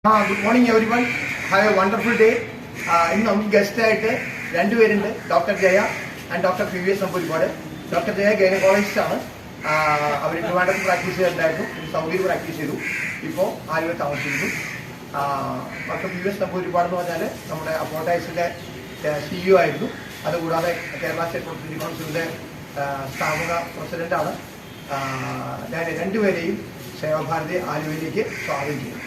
Good morning everyone. Have a wonderful day. ഇന്ന് നമുക്ക് guest ആയിട്ട് രണ്ടുപേരുണ്ട്, doctor Jaya and doctor PVS Namboodiripad. Doctor Jaya gynaecologist ആണ്. അവർ ട്രിവാൻഡ്രത്ത് പ്രാക്ടീസ് ചെയ്തിട്ടുണ്ടായിരുന്നു, സൗദിയിൽ പ്രാക്ടീസ് ചെയ്തു, ഇപ്പോൾ ആലുവ താമസിക്കുന്നു. ഡോക്ടർ PVS നമ്പൂരിപ്പാട് എന്ന് പറഞ്ഞാൽ നമ്മുടെ അപ്പോട്ടൈസിൻ്റെ CEO ആയിരുന്നു. അതുകൂടാതെ കേരള സ്റ്റേറ്റ് പ്രൊഫഷണൽ കൗൺസിലിൻ്റെ സ്ഥാപക പ്രസിഡൻ്റാണ്. ഞാൻ രണ്ടുപേരെയും സേവാഭാരതി ആലുവയിലേക്ക് സ്വാഗതം ചെയ്യുന്നു.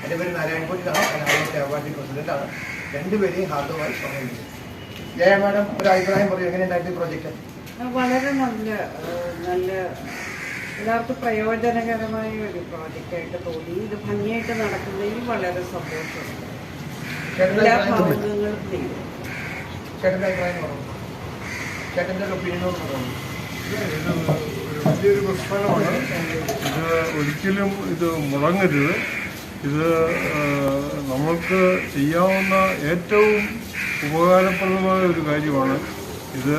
എൻ്റെ പേര് നാരായണൻകുട്ടിയാണ്, ഞാൻ ആലുവ സേവാഭാരതി പ്രസിഡൻ്റാണ്. രണ്ടുപേരെയും ഹാർദമായി സ്വാഗതം ചെയ്യുന്നു. ജയ മാഡം, ഒരു അഭിപ്രായം പറയൂ, എങ്ങനെയുണ്ടായിരുന്നു ഈ പ്രോജക്റ്റ്? വളരെ നല്ല എല്ലാവർക്കും പ്രയോജനകരമായ ഒരു പ്രോജക്റ്റായിട്ട് തോന്നി. ഇത് ഭംഗിയായിട്ട് നടക്കുന്നതിൽ വളരെ സന്തോഷമുണ്ട്. എല്ലാ ഭാഗങ്ങളും ചെയ്തു. ചേട്ടൻ്റെ അഭിപ്രായം പറഞ്ഞു, ചേട്ടൻ്റെ ഒപ്പീനിയനോട് പറഞ്ഞു. വലിയൊരു പ്രസ്ഥാനമാണ് ഇത്. ഒരിക്കലും ഇത് മുടങ്ങരുത്. ഇത് നമ്മൾക്ക് ചെയ്യാവുന്ന ഏറ്റവും ഉപകാരപ്രദമായ ഒരു കാര്യമാണ്. ഇത്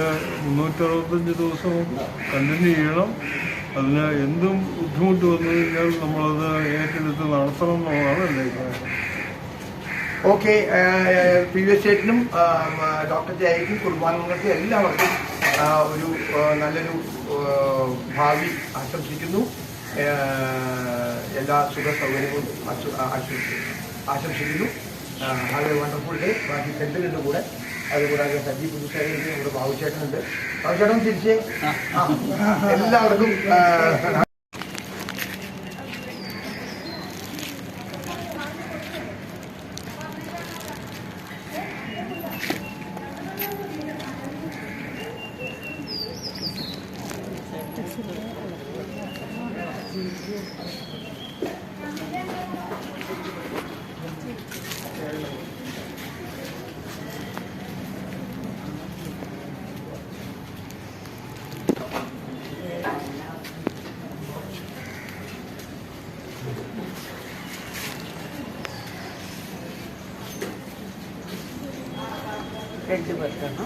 365 ദിവസവും കണ്ടിന്യൂ ചെയ്യണം. അതിന് എന്തും ബുദ്ധിമുട്ട് വന്നു കഴിഞ്ഞാൽ നമ്മളത് ഏറ്റെടുത്ത് നടത്തണം എന്നുള്ളതാണ് എൻ്റെ അഭിപ്രായം. ഓക്കെ, PVS ചേട്ടനും ഡോക്ടർ ജയയ്ക്കും കുടുംബാംഗങ്ങൾക്കും എല്ലാവർക്കും ഒരു നല്ലൊരു ഭാവി ആശംസിക്കുന്നു. എല്ലാ സുഖ സൗകര്യങ്ങളും ആശംസിക്കുന്നു. Have A wonderful day. ബാക്കി സെന്റിനുണ്ട് കൂടെ, അതുകൂടാതെ സജി പുതുശ്ശേരിയുണ്ട്, നമ്മുടെ ബാബുചേട്ടനുണ്ട്. ബാബുചേട്ടൻ തിരിച്ച് എല്ലാവർക്കും രണ്ട് പേർക്കാണ്.